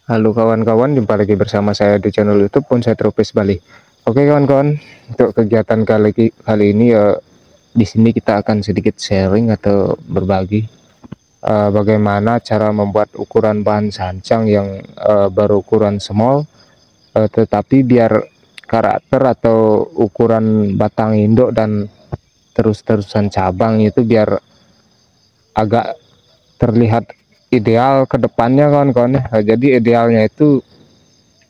Halo kawan-kawan, jumpa lagi bersama saya di channel YouTube Bonsai Tropis Bali. Oke kawan-kawan, untuk kegiatan kali ini di sini kita akan sedikit sharing atau berbagi bagaimana cara membuat ukuran bahan sancang yang berukuran small, tetapi biar karakter atau ukuran batang induk dan terus-terusan cabang itu biar agak terlihat ideal ke depannya kawan-kawan. Jadi idealnya itu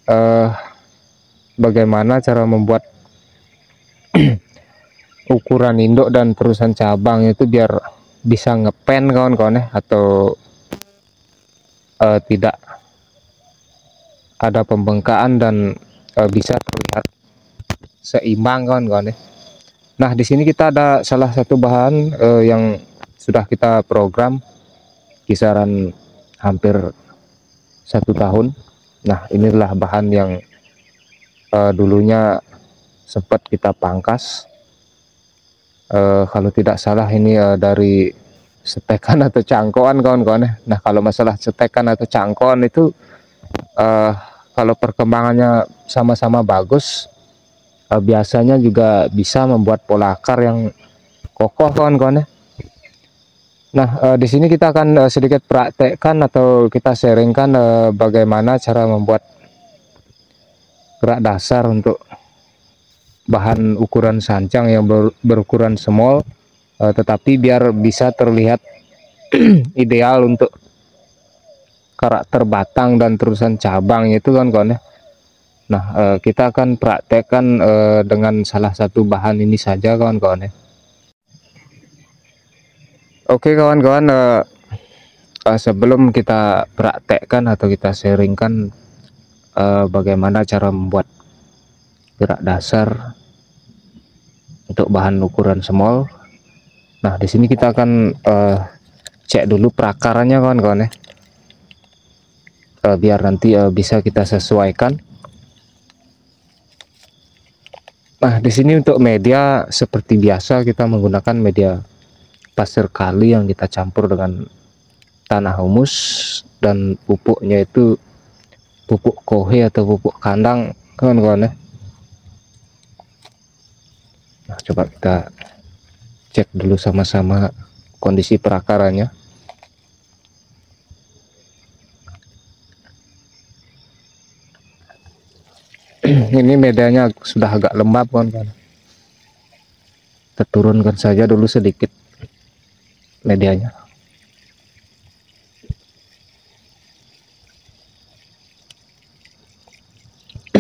eh, bagaimana cara membuat ukuran induk dan terusan cabang itu biar bisa ngepen kawan-kawan atau tidak ada pembengkakan dan bisa terlihat seimbang kawan-kawan. Nah, di sini kita ada salah satu bahan yang sudah kita program kisaran hampir 1 tahun. Nah, inilah bahan yang dulunya sempat kita pangkas. Kalau tidak salah ini dari setekan atau cangkokan kawan-kawan. Nah, kalau masalah setekan atau cangkokan itu uh, kalau perkembangannya sama-sama bagus, biasanya juga bisa membuat pola akar yang kokoh kawan-kawan. Nah, di sini kita akan sedikit praktekkan atau kita sharingkan bagaimana cara membuat gerak dasar untuk bahan ukuran sancang yang berukuran small, tetapi biar bisa terlihat ideal untuk karakter batang dan terusan cabang itu kan kawan. Nah, kita akan praktekkan dengan salah satu bahan ini saja kawan-kawan. Oke kawan-kawan, sebelum kita praktekkan atau kita sharingkan bagaimana cara membuat gerak dasar untuk bahan ukuran small. Nah, di sini kita akan cek dulu perakarannya kawan-kawan biar nanti bisa kita sesuaikan. Nah, di sini untuk media seperti biasa kita menggunakan media pasir kali yang kita campur dengan tanah humus dan pupuknya itu pupuk kohe atau pupuk kandang kawan-kawan. Nah, coba kita cek dulu sama-sama kondisi perakarannya. Ini medianya sudah agak lembab kawan-kawan. Kita turunkan saja dulu sedikit medianya.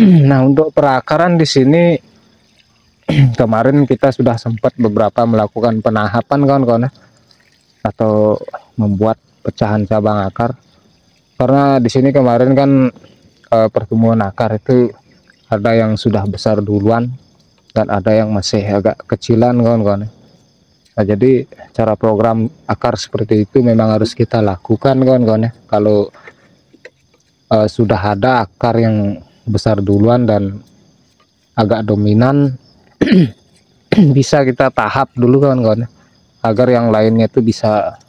Nah, untuk perakaran di sini kemarin kita sudah sempat beberapa melakukan penahapan kawan-kawan atau membuat pecahan cabang akar. Karena di sini kemarin kan pertumbuhan akar itu ada yang sudah besar duluan dan ada yang masih agak kecilan kawan-kawan. Nah, jadi cara program akar seperti itu memang harus kita lakukan kawan-kawan. Kalau sudah ada akar yang besar duluan dan agak dominan, bisa kita tahap dulu kawan-kawan agar yang lainnya itu bisa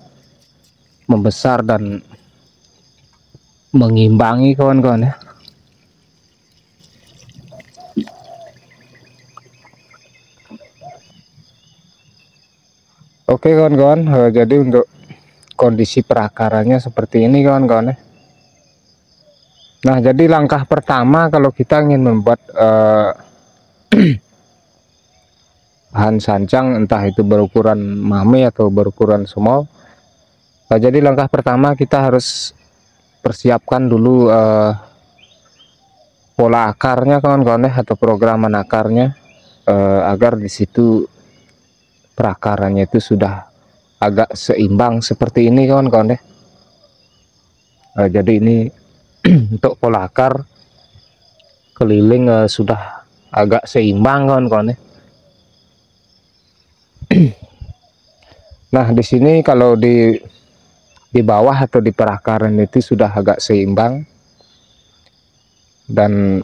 membesar dan mengimbangi kawan-kawan. Oke kawan-kawan, jadi untuk kondisi perakarannya seperti ini kawan-kawan. Nah, jadi langkah pertama kalau kita ingin membuat bahan sancang entah itu berukuran mame atau berukuran small, jadi langkah pertama kita harus persiapkan dulu pola akarnya kawan-kawan atau programan akarnya, agar di situ perakarannya itu sudah agak seimbang seperti ini kawan-kawan. Jadi ini untuk pola akar keliling sudah agak seimbang kawan-kawan. Nah, di sini kalau di bawah atau di perakaran itu sudah agak seimbang, dan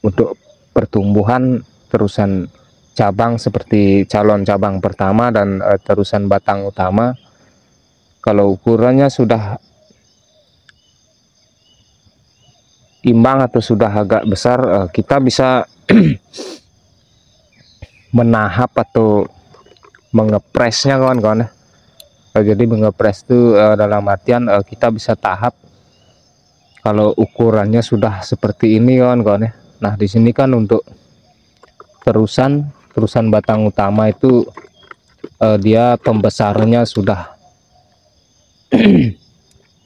untuk pertumbuhan terusan cabang seperti calon cabang pertama dan terusan batang utama, kalau ukurannya sudah imbang atau sudah agak besar, kita bisa menahap atau mengepresnya kawan-kawan ya. Jadi mengepres itu dalam artian kita bisa tahap kalau ukurannya sudah seperti ini kawan-kawan ya. Nah di sini kan untuk terusan batang utama itu dia pembesarannya sudah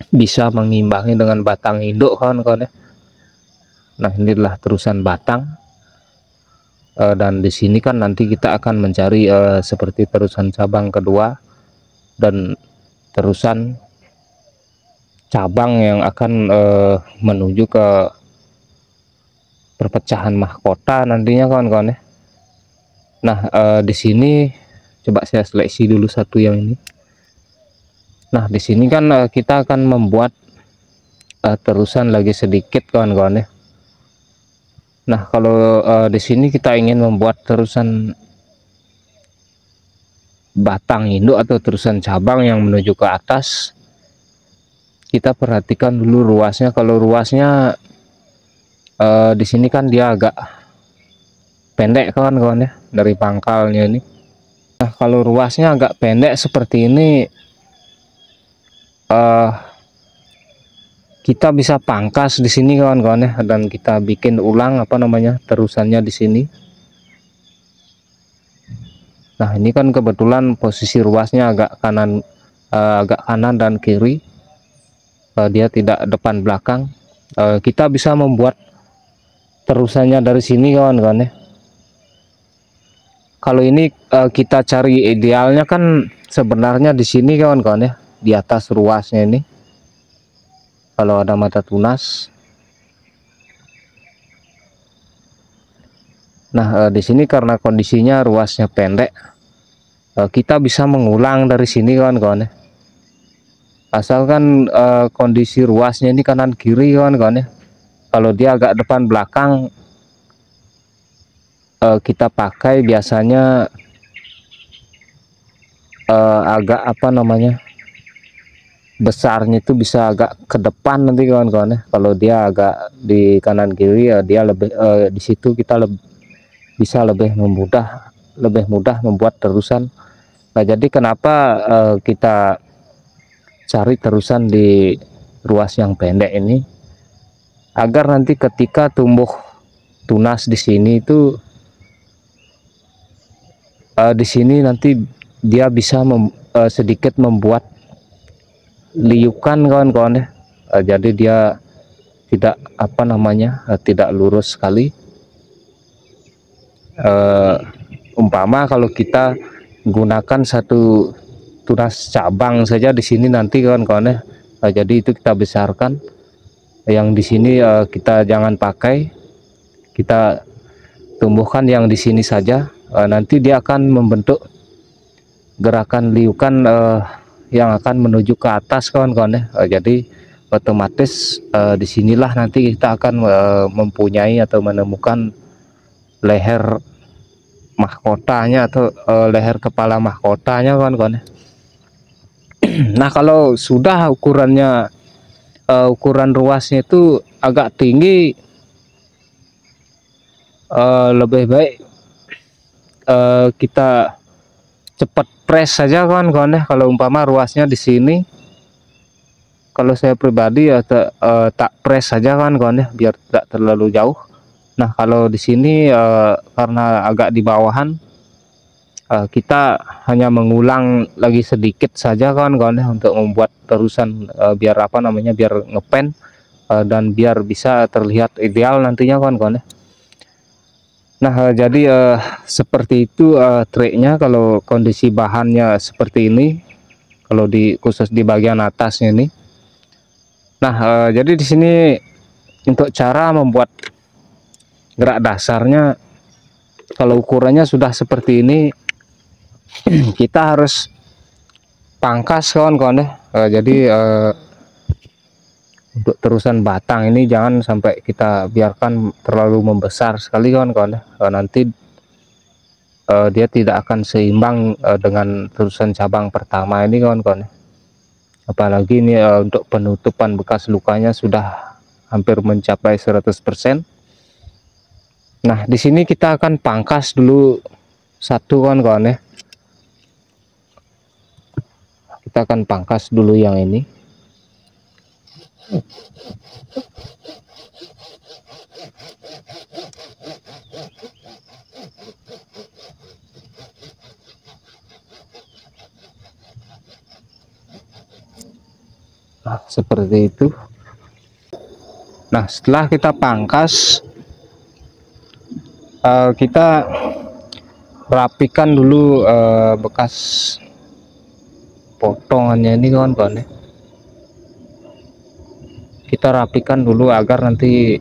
bisa mengimbangi dengan batang induk kawan-kawan ya. Nah inilah terusan batang, dan di sini kan nanti kita akan mencari seperti terusan cabang kedua dan terusan cabang yang akan menuju ke perpecahan mahkota nantinya kawan-kawan ya. Nah di sini coba saya seleksi dulu satu yang ini. Nah di sini kan kita akan membuat terusan lagi sedikit kawan-kawan ya. Nah kalau di sini kita ingin membuat terusan batang induk atau terusan cabang yang menuju ke atas, kita perhatikan dulu ruasnya. Kalau ruasnya di sini kan dia agak pendek kawan-kawan ya dari pangkalnya ini. Nah kalau ruasnya agak pendek seperti ini, kita bisa pangkas di sini kawan-kawan ya, dan kita bikin ulang terusannya di sini. Nah ini kan kebetulan posisi ruasnya agak kanan dan kiri, dia tidak depan belakang. Kita bisa membuat terusannya dari sini kawan-kawan ya. Kalau ini kita cari idealnya kan sebenarnya di sini kawan-kawan ya, di atas ruasnya ini kalau ada mata tunas. Nah di sini karena kondisinya ruasnya pendek, kita bisa mengulang dari sini kawan-kawan ya. Asalkan kondisi ruasnya ini kanan kiri kawan-kawan ya. Kalau dia agak depan belakang, kita pakai biasanya agak besarnya itu bisa agak ke depan nanti kawan-kawan ya. Kalau dia agak di kanan kiri ya, dia lebih di situ kita bisa lebih mudah membuat terusan. Nah jadi kenapa kita cari terusan di ruas yang pendek ini, agar nanti ketika tumbuh tunas di sini itu di sini nanti dia bisa sedikit membuat liukan kawan-kawan ya. Jadi dia tidak tidak lurus sekali. Umpama kalau kita gunakan satu tunas cabang saja di sini nanti kawan-kawan ya, jadi itu kita besarkan. Yang di sini kita jangan pakai, kita tumbuhkan yang di sini saja. Nanti dia akan membentuk gerakan liukan yang akan menuju ke atas kawan-kawan ya. Jadi otomatis disinilah nanti kita akan mempunyai atau menemukan leher mahkotanya atau leher kepala mahkotanya kawan-kawan ya. Nah kalau sudah ukuran ruasnya itu agak tinggi, lebih baik kita cepat press saja kawan-kawan ya. Kalau umpama ruasnya di sini, kalau saya pribadi ya tak press saja kawan-kawan ya, biar tidak terlalu jauh. Nah kalau di sini karena agak di bawahan, kita hanya mengulang lagi sedikit saja kawan-kawan ya, untuk membuat terusan biar biar ngepen dan biar bisa terlihat ideal nantinya kawan-kawan ya. Nah jadi seperti itu triknya kalau kondisi bahannya seperti ini, kalau khusus di bagian atasnya ini. Nah jadi di sini untuk cara membuat gerak dasarnya, kalau ukurannya sudah seperti ini, kita harus pangkas kawan-kawan ya. Jadi untuk terusan batang ini jangan sampai kita biarkan terlalu membesar sekali kawan-kawan ya. Nanti dia tidak akan seimbang dengan terusan cabang pertama ini kawan-kawan ya. Apalagi ini untuk penutupan bekas lukanya sudah hampir mencapai 100%. Nah, di sini kita akan pangkas dulu satu kawan-kawan ya. Kita akan pangkas dulu yang ini. Nah, seperti itu. Nah, setelah kita pangkas, kita rapikan dulu bekas potongannya ini kawan-kawan ya. Kita rapikan dulu agar nanti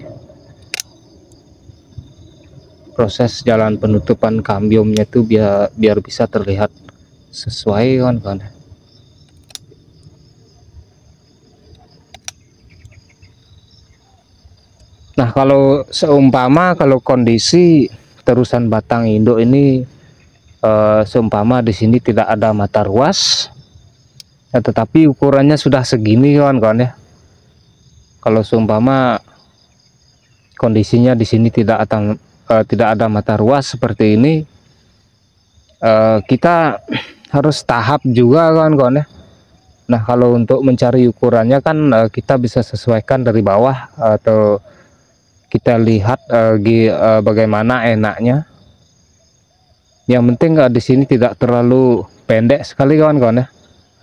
proses jalan penutupan kambiumnya itu biar bisa terlihat sesuai kawan-kawan ya. Nah, kalau seumpama kalau kondisi terusan batang induk ini seumpama di sini tidak ada mata ruas, ya, tetapi ukurannya sudah segini kawan-kawan ya. Kalau seumpama kondisinya di sini tidak ada mata ruas seperti ini, kita harus tahap juga kawan-kawan ya. Nah, kalau untuk mencari ukurannya kan kita bisa sesuaikan dari bawah atau kita lihat bagaimana enaknya. Yang penting di sini tidak terlalu pendek sekali kawan-kawan ya.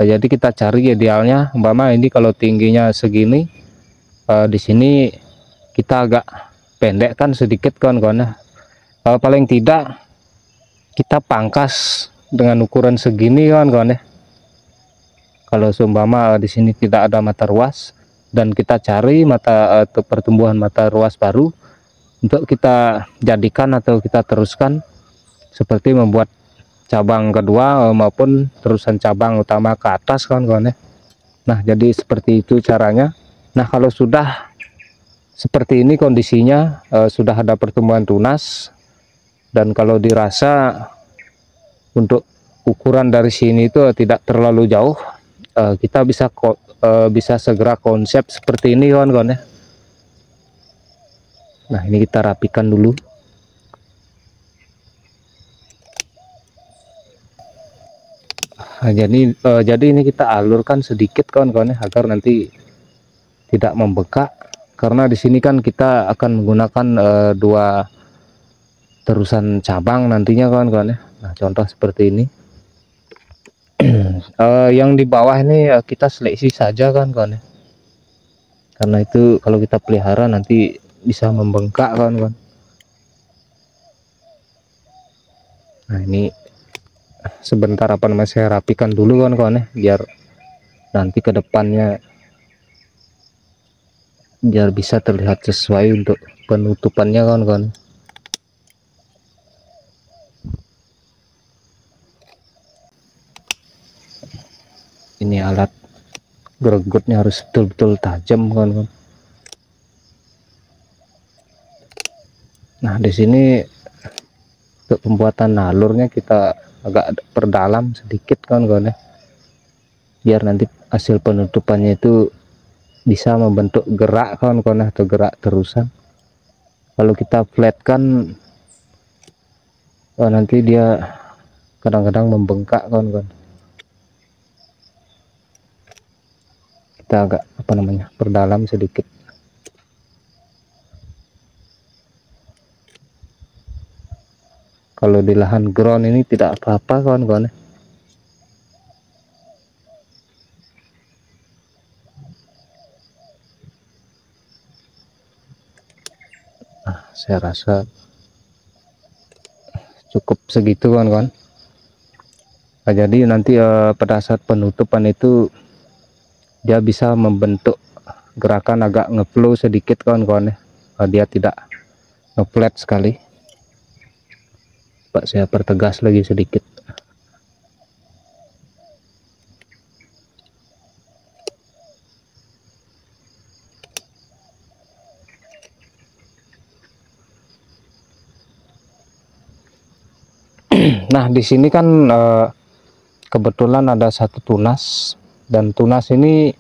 Nah, jadi kita cari idealnya, umpama ini kalau tingginya segini, di sini kita agak pendek kan sedikit kawan-kawan ya. Paling tidak kita pangkas dengan ukuran segini kawan-kawan ya. Kalau seumpama di sini tidak ada mata ruas dan kita cari pertumbuhan mata ruas baru untuk kita jadikan atau kita teruskan, seperti membuat cabang kedua maupun terusan cabang utama ke atas kawan-kawan ya. Nah, jadi seperti itu caranya. Nah, kalau sudah seperti ini kondisinya, sudah ada pertumbuhan tunas, dan kalau dirasa untuk ukuran dari sini itu tidak terlalu jauh, kita bisa segera konsep seperti ini kawan-kawan ya. Nah, ini kita rapikan dulu. Nah, jadi ini kita alurkan sedikit kawan-kawan ya, agar nanti tidak membekak, karena di sini kan kita akan menggunakan dua terusan cabang nantinya kawan-kawan ya. Nah, contoh seperti ini. Yang di bawah ini kita seleksi saja kawan-kawan ya, karena itu kalau kita pelihara nanti bisa membengkak kawan-kawan. Nah, ini sebentar saya rapikan dulu kawan-kawan ya, biar nanti ke depannya biar bisa terlihat sesuai untuk penutupannya kawan-kawan. Ini alat gregotnya harus betul-betul tajam kawan-kawan. Nah, di sini untuk pembuatan alurnya kita agak perdalam sedikit kawan-kawan ya, biar nanti hasil penutupannya itu bisa membentuk gerak kawan-kawan atau gerak terusan. Kalau kita flatkan, nanti dia kadang-kadang membengkak kawan-kawan. Kita agak perdalam sedikit. Kalau di lahan ground ini tidak apa-apa kawan-kawan. Nah, saya rasa cukup segitu kawan-kawan. Nah, jadi nanti pada saat penutupan itu dia bisa membentuk gerakan agak ngeflow sedikit kawan-kawan ya. Dia tidak ngeflat sekali. Pak, saya pertegas lagi sedikit. Nah, di sini kan kebetulan ada satu tunas, dan tunas ini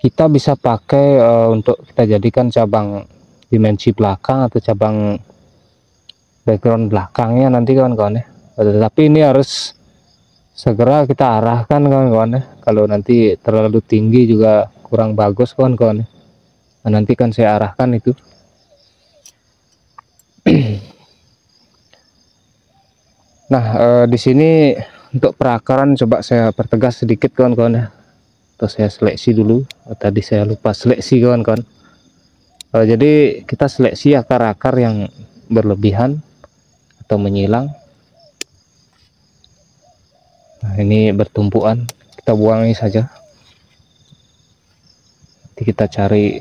kita bisa pakai untuk kita jadikan cabang dimensi belakang atau cabang background belakangnya nanti kawan-kawan ya. Tetapi ini harus segera kita arahkan kawan-kawan ya. Kalau nanti terlalu tinggi juga kurang bagus kawan-kawan ya. Nah, nanti kan saya arahkan itu. Nah, di sini untuk perakaran coba saya pertegas sedikit kawan-kawan ya. Atau saya seleksi dulu. Tadi saya lupa seleksi kawan-kawan. Jadi kita seleksi akar-akar yang berlebihan atau menyilang. Nah, ini bertumpuan, kita buangi saja. Nanti kita cari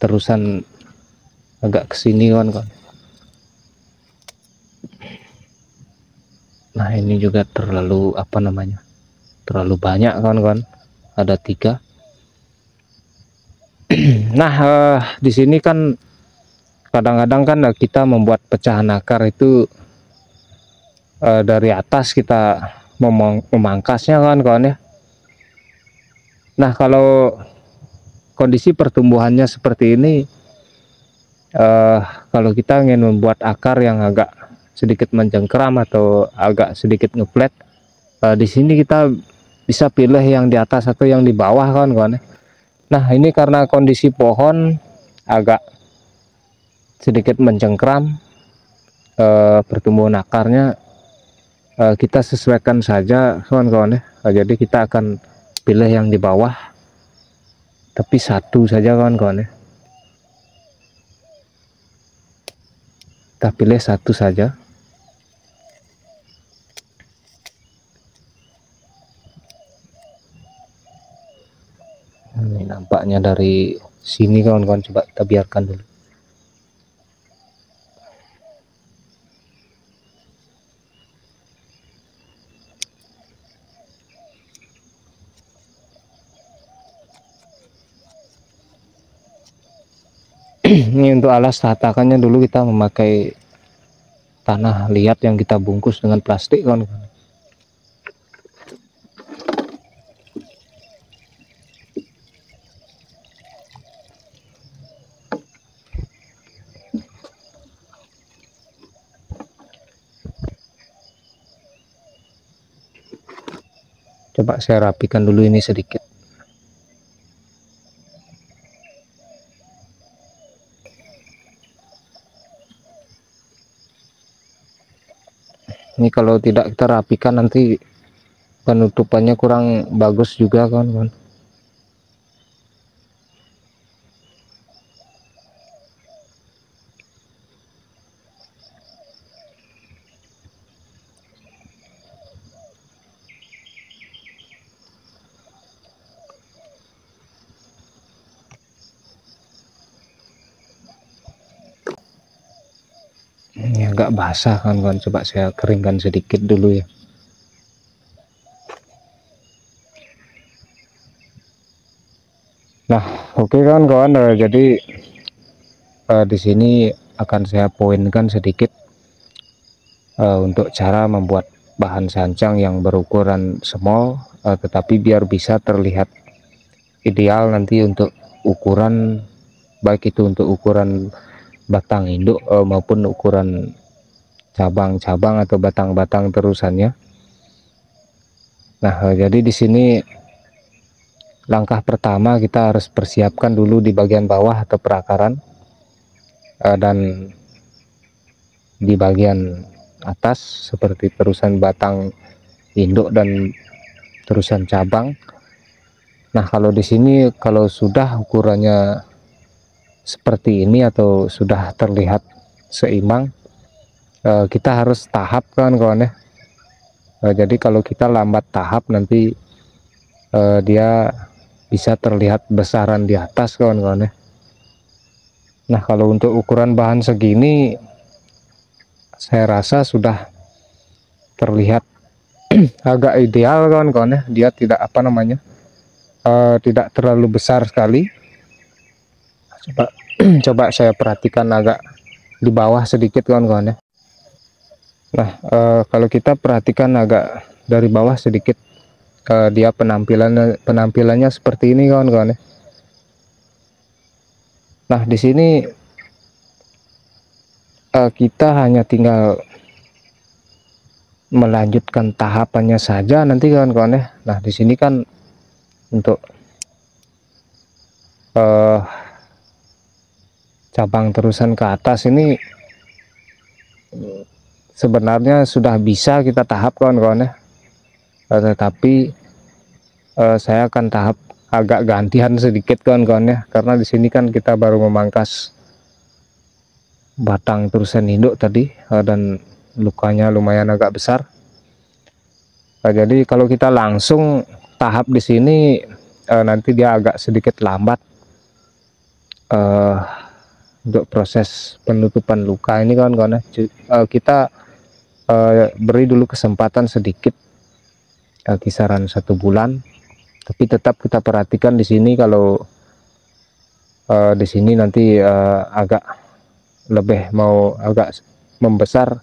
terusan agak ke sini kawan-kawan. Nah, ini juga terlalu terlalu banyak kawan-kawan. Ada 3. Nah, di sini kan kadang-kadang kan kita membuat pecahan akar itu dari atas kita memangkasnya kawan-kawan ya. Nah, kalau kondisi pertumbuhannya seperti ini, kalau kita ingin membuat akar yang agak sedikit mencengkeram atau agak sedikit ngeflat, di sini kita bisa pilih yang di atas atau yang di bawah kawan-kawan ya. Nah, ini karena kondisi pohon agak sedikit mencengkram, pertumbuhan akarnya kita sesuaikan saja kawan-kawan ya. Jadi kita akan pilih yang di bawah, tapi satu saja kawan-kawan ya. Kita pilih satu saja. Ini nampaknya dari sini kawan-kawan, coba kita biarkan dulu. Ini untuk alas tatakannya dulu kita memakai tanah liat yang kita bungkus dengan plastik kawan-kawan. Coba saya rapikan dulu ini sedikit. Ini kalau tidak kita rapikan nanti penutupannya kurang bagus juga kawan-kawan. Ini agak basah kawan-kawan, coba saya keringkan sedikit dulu ya. Nah, oke kawan-kawan, jadi di sini akan saya poinkan sedikit untuk cara membuat bahan sancang yang berukuran small, tetapi biar bisa terlihat ideal nanti untuk ukuran, baik itu untuk ukuran batang induk maupun ukuran cabang-cabang atau batang-batang terusannya. Nah, jadi di sini langkah pertama kita harus persiapkan dulu di bagian bawah atau perakaran, dan di bagian atas seperti terusan batang induk dan terusan cabang. Nah, kalau di sini kalau sudah ukurannya seperti ini atau sudah terlihat seimbang, kita harus tahap kawan-kawan ya. Jadi kalau kita lambat tahap nanti dia bisa terlihat besaran di atas kawan-kawan ya. Nah, kalau untuk ukuran bahan segini saya rasa sudah terlihat agak ideal kawan-kawan ya. Dia tidak tidak terlalu besar sekali. Coba saya perhatikan agak di bawah sedikit kawan-kawan ya. Nah, kalau kita perhatikan agak dari bawah sedikit, dia penampilannya seperti ini kawan-kawan ya. Nah, di sini kita hanya tinggal melanjutkan tahapannya saja nanti kawan-kawan ya. Nah, di sini kan untuk cabang terusan ke atas ini sebenarnya sudah bisa kita tahap kawan-kawan ya. Tetapi saya akan tahap agak gantian sedikit kawan-kawan ya, karena di sini kan kita baru memangkas batang terusan induk tadi, dan lukanya lumayan agak besar. Jadi kalau kita langsung tahap di sini nanti dia agak sedikit lambat untuk proses penutupan luka ini kawan-kawan. Kita beri dulu kesempatan sedikit, kisaran 1 bulan, tapi tetap kita perhatikan di sini kalau di sini nanti agak lebih mau agak membesar,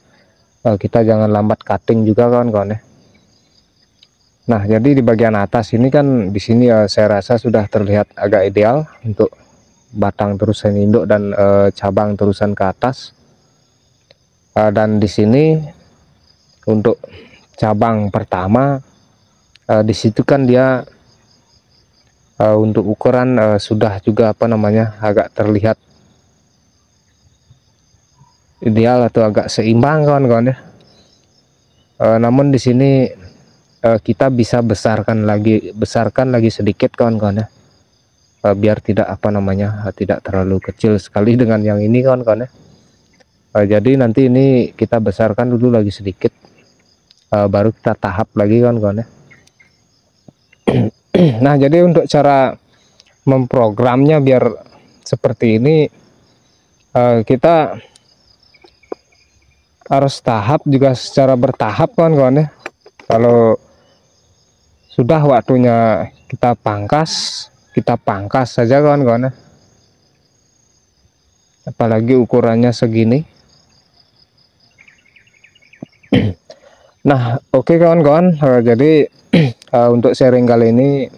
kita jangan lambat cutting juga kawan-kawan ya. Nah, jadi di bagian atas ini kan di sini saya rasa sudah terlihat agak ideal untuk batang terusan induk dan cabang terusan ke atas. Dan di sini untuk cabang pertama, di situ kan dia untuk ukuran sudah juga apa namanya agak terlihat ideal atau agak seimbang kawan-kawan ya. Namun di sini kita bisa besarkan lagi sedikit kawan-kawan ya, biar tidak apa namanya tidak terlalu kecil sekali dengan yang ini kawan-kawan ya. Jadi nanti ini kita besarkan dulu lagi sedikit, baru kita tahap lagi kawan-kawan ya. Nah, jadi untuk cara memprogramnya biar seperti ini, kita harus tahap juga secara bertahap kawan-kawan ya. Kalau sudah waktunya kita pangkas saja kawan-kawan ya. Apalagi ukurannya segini. Nah, oke kawan-kawan, jadi untuk sharing kali ini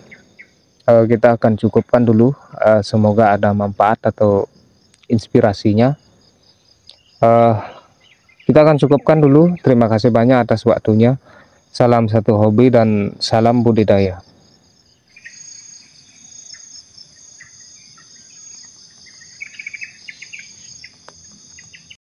kita akan cukupkan dulu. Semoga ada manfaat atau inspirasinya. Kita akan cukupkan dulu. Terima kasih banyak atas waktunya. Salam satu hobi dan salam budidaya.